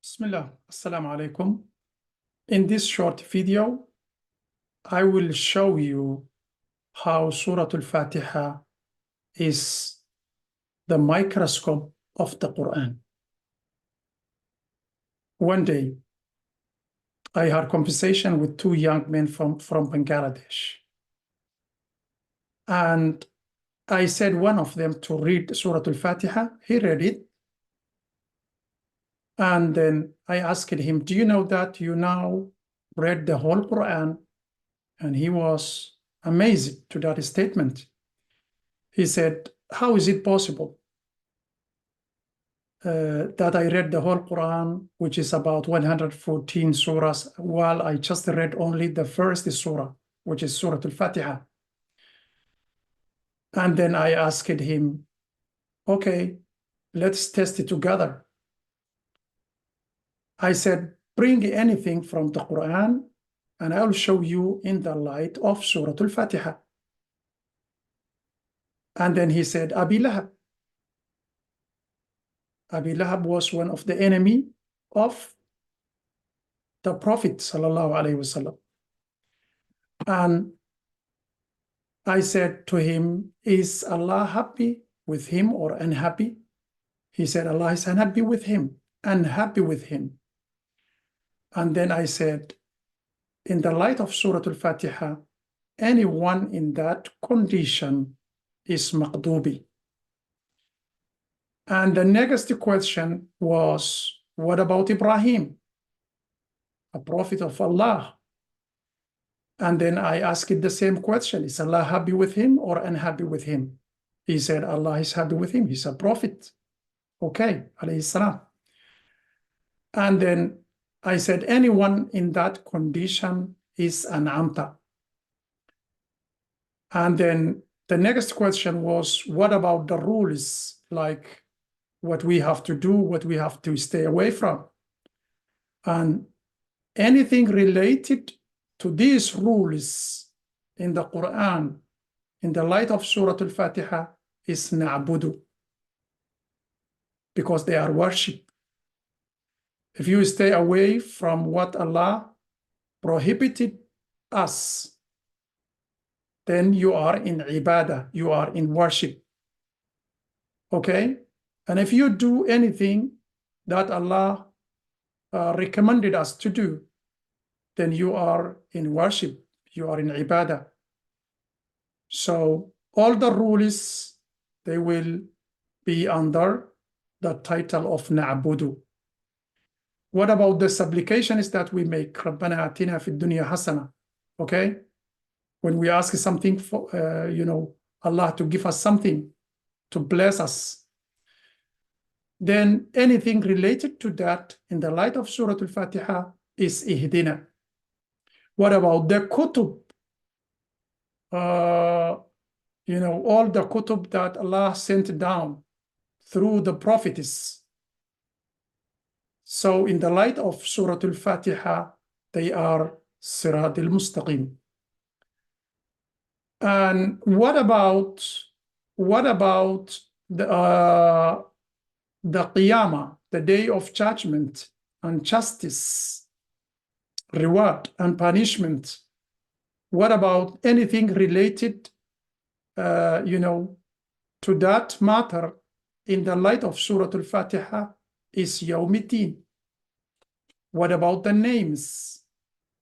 Bismillah, Assalamu alaikum. In this short video, I will show you how Surah Al Fatiha is the microscope of the Quran. One day, I had a conversation with two young men from Bangladesh. And I said one of them to read Surah Al Fatiha. He read it. And then I asked him, do you know that you now read the whole Quran? And he was amazed to that statement. He said, how is it possible that I read the whole Quran, which is about 114 surahs, while I just read only the first surah, which is Surah Al Fatiha? And then I asked him, okay, let's test it together. I said, bring anything from the Quran, and I'll show you in the light of Surah Al Fatiha. And then he said, Abi Lahab. Abi Lahab was one of the enemy of the Prophet sallallahu alaihi wasallam. And I said to him, is Allah happy with him or unhappy? He said, Allah is unhappy with him, unhappy with him. And then I said, in the light of Surah Al Fatiha, anyone in that condition is maqdubi. And the next question was, what about Ibrahim, a prophet of Allah? And then I asked the same question, is Allah happy with him or unhappy with him? He said, Allah is happy with him, he's a prophet. Okay, alayhi salam. And then I said, anyone in that condition is an amta. And then the next question was, what about the rules, like what we have to do, what we have to stay away from? And anything related to these rules in the Quran, in the light of Surah Al Fatiha, is na'budu, because they are worship. If you stay away from what Allah prohibited us, then you are in ibadah, you are in worship. Okay? And if you do anything that Allah recommended us to do, then you are in worship, you are in ibadah. So all the rules, they will be under the title of na'budu. What about the supplications that we make? رَبَّنَا آتِنَا فِي الدُّنْيَا حَسَنَةً. Okay? When we ask something for, Allah to give us something, to bless us, then anything related to that in the light of Surah Al Fatiha is ihdina. What about the kutub? All the kutub that Allah sent down through the prophets. So in the light of Surah Al Fatiha, they are Sirat al-Mustaqim. And what about the Qiyamah, the day of judgment and justice, reward and punishment? What about anything related, to that matter in the light of Surah Al Fatiha is Yawmiddin? What about the names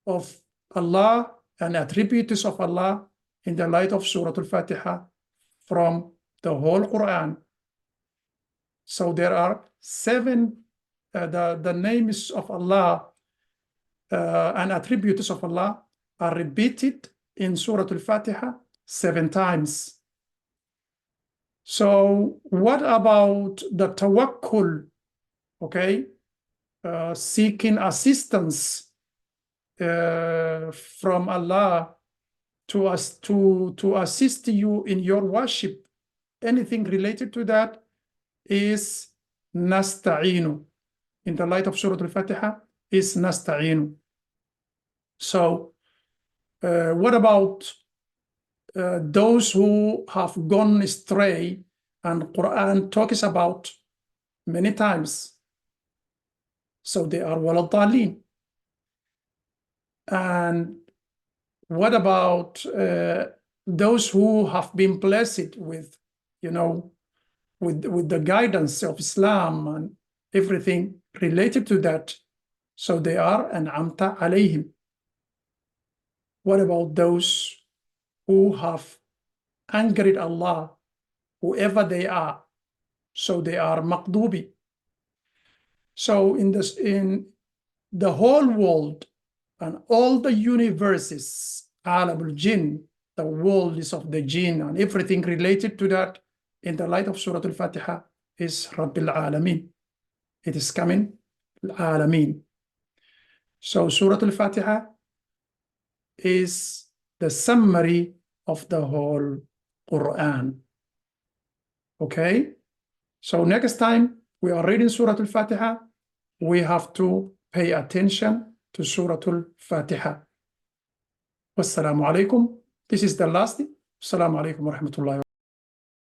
of Allah and attributes of Allah in the light of Surah Al Fatiha from the whole Quran? So there are 7, the names of Allah and attributes of Allah are repeated in Surah Al Fatiha 7 times. So what about the tawakkul? Okay, seeking assistance from Allah to assist you in your worship. Anything related to that is nasta'inu. In the light of Surah Al Fatiha is nasta'inu. So what about those who have gone astray, and Quran talks about many times? so they are waladhalin. And what about those who have been blessed with, with the guidance of Islam and everything related to that? So they are an'amta alayhim. What about those who have angered Allah, whoever they are? So they are maqdubi. So in the whole world and all the universes, alam al-jinn, the world is of the jinn and everything related to that, in the light of Surah Al Fatiha, is Rabbil Alameen. It is coming Alameen. So Surah Al Fatiha is the summary of the whole Quran. Okay? So next time we are reading Surah Al Fatiha, we have to pay attention to Surah Al Fatiha. Wassalamu alaikum. This is the last. Assalamu alaikum wa rahmatullahi.